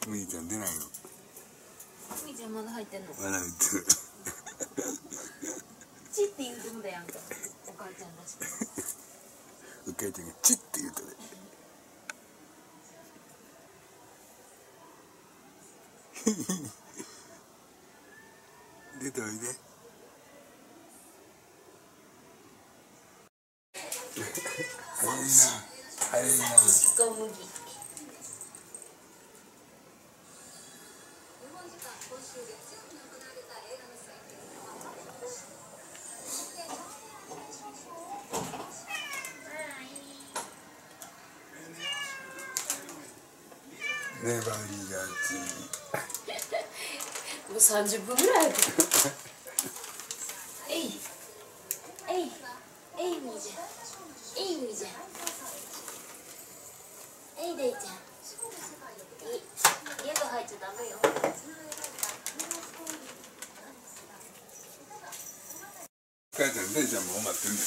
みーちゃん出ないの。みーちゃんまだ入ってんの。まだ入ってる。チって言うてもだやんか。お母ちゃんらしく。お母ちゃんがチって言うとね。出ておいで。早いな。早いな。小麦。粘りがち。もう30分ぐらいやってる。えい。えい。えいみーちゃん。えいみーちゃん。えいでいちゃん。家が入っちゃダメよ。母ちゃん、デイちゃんも待ってるね。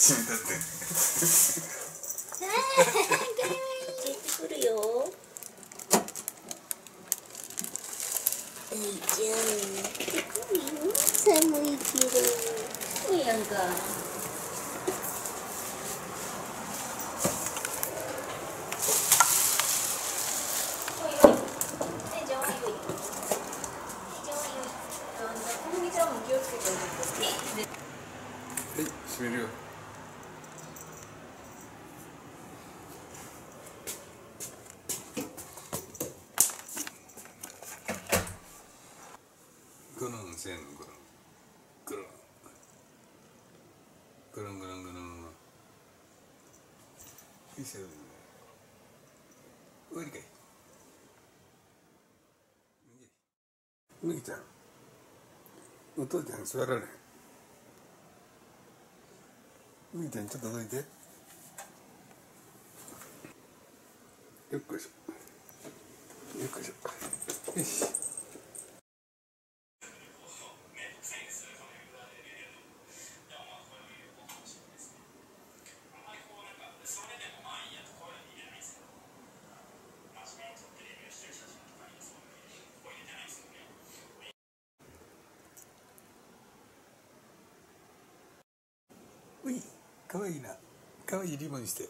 閉めたって。出てくるよ。えいちゃん、出てくるよ。寒いけど。いいやんか。はい、閉めるよ。ぐるんせんぐるんぐるんぐるんぐるんぐるん。いいせよ。おいりかい。むぎちゃん、お父ちゃん座られん。むぎちゃんちょっとどいて。よっこいしょ。よっこいしょ。よし。うい、かわいいな。かわいいリボンして。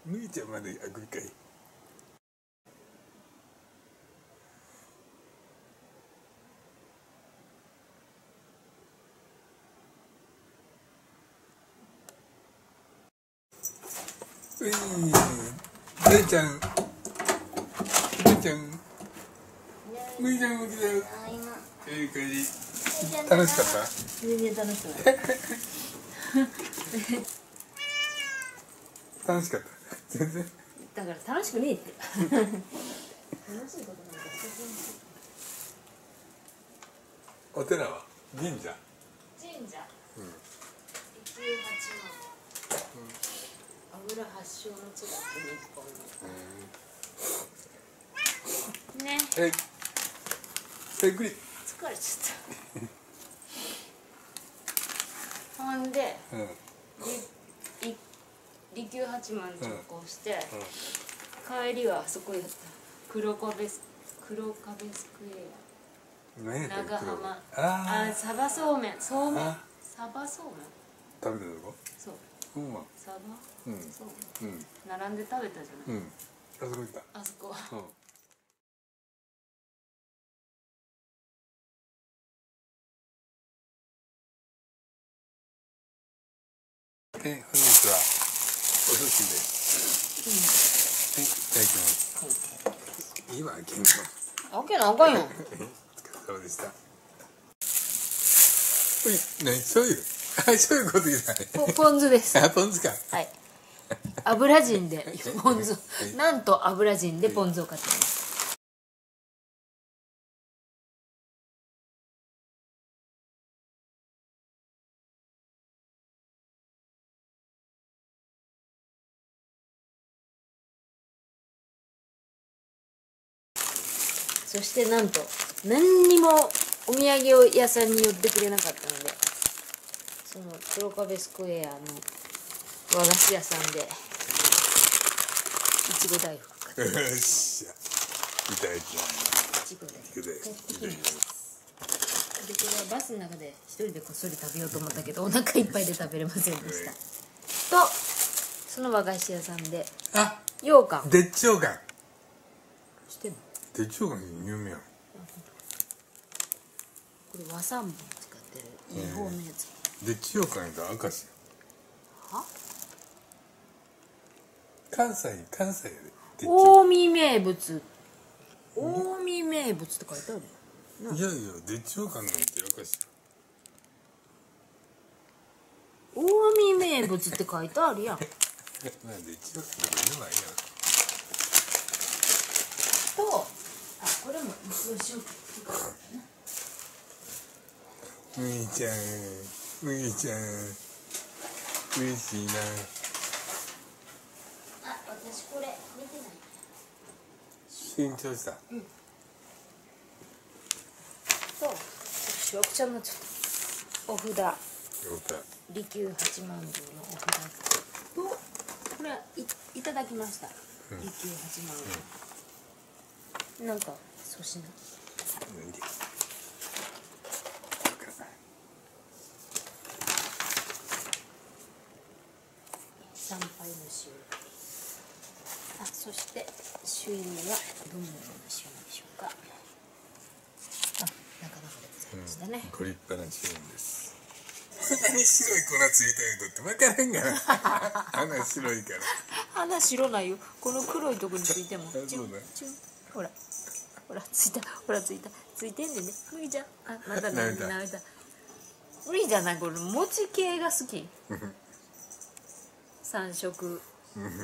むぎちゃんまであくりかい。うい、大ちゃん、大ちゃん、むぎちゃんも来たよ。いい感じ。楽しかった？全然楽しくない。楽しかった。全然。だから楽しくねえって。楽しいことなんかしてお寺は神社。神社。うん。一応油発祥の地だって日本の。ね。ゆっくり。疲れちゃった。ほんで、利休八幡直行して、帰りはあそこやった。黒壁スクエア。長浜。サバそうめん。サバそうめん。食べたとこ？そう。サバ。そうめん。並んで食べたじゃない。あそこ行った。あそこ。本日はお寿司です。はい、いただきます。いいわ、健康。開けなあかんよ。お疲れ様でした。醤油。そういうこと言うたね。ポン酢です。ポン酢か。はい。油人でポン酢、なんと油人でポン酢を買ってます。そしてなんと何にもお土産屋さんに寄ってくれなかったので、その黒壁スクエアの和菓子屋さんでいちご大福買って、よっしゃ、いただきます。いちご大福買ってきます。でこれはバスの中で一人でこっそり食べようと思ったけどお腹いっぱいで食べれませんでした、とその和菓子屋さんで羊羹、でっちょうかん、知ってんの？でっちょうかん有名やん。これ和三盆使ってる日本のやつ。でっちようかんが明石や。は？関西やで。近江名物、近江名物って書いてあるよ。いやいや、でっちようかんなんて明石や。近江名物って書いてあるやん。まあでっちようかんなんて言うないやん。と、あ、これも一応しようかな。麦ちゃん、麦ちゃん、嬉しいな。あ、私これ見てない。新調した。と、しわくちゃになっちゃった。お札。利休八幡宮のお札と、これいただきました。利休八幡宮。なんか粗品。なんで？参拝の塩。あ、そして朱印はどのような塩なんでしょうか。あ、なかなかでございましたね。ご立派なチームです。そんなに白い粉ついたやつって分からんがな。鼻白いから。鼻白ないよ。この黒いとこについても。そうだ。ほら。ほらついた。ほらついた。ついてんでね。麦ちゃん。あ、また舐めた。麦ちゃんなんかこの餅系が好き。三色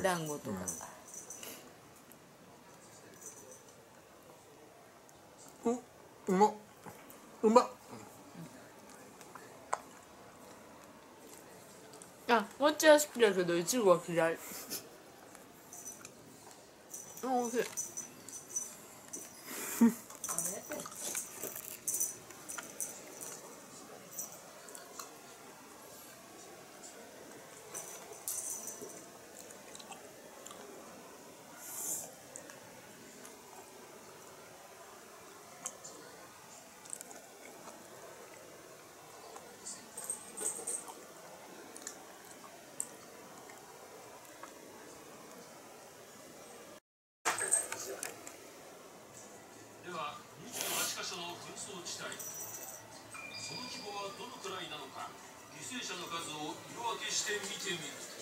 団子とか。うまっ。うまっ。あ、餅は好きだけどいちごは嫌い。おいしい。では28カ所の紛争地帯、その規模はどのくらいなのか、犠牲者の数を色分けして見てみると、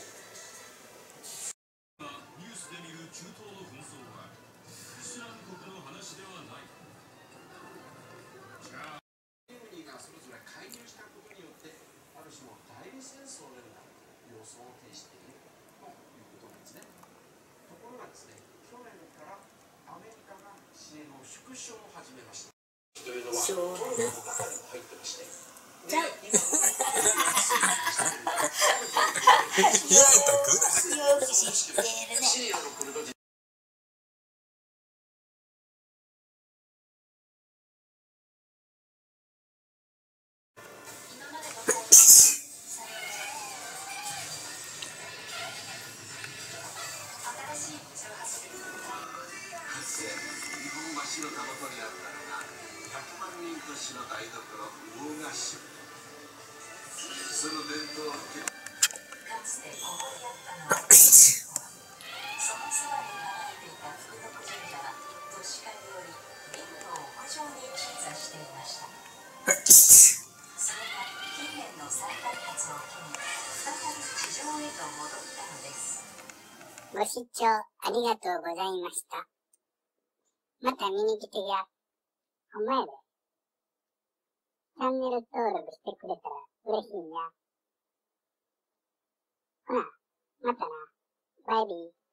今ニュースで見る中東の紛争はイスラム国の話ではない。じゃあ国がそれぞれ介入したことによってある種の代理戦争のような様相を呈しているということなんですね。ところがですね、去年からアメリカが支援の縮小を始めました。というのはトルコの中に入ってまして、じゃあシリアのクルド人のたもとにあったのが100万人都市の台所魚河岸。その伝統を受けかつてここにあったのはそのそばに流れていた福徳神社は都市化によりビルの屋上に鎮座していました。それが近年の再開発を機に再び地上へと戻ったのです。ご視聴ありがとうございました。また見に来てや。お前で。チャンネル登録してくれたら嬉しいんや。ほな、またな。バイビー。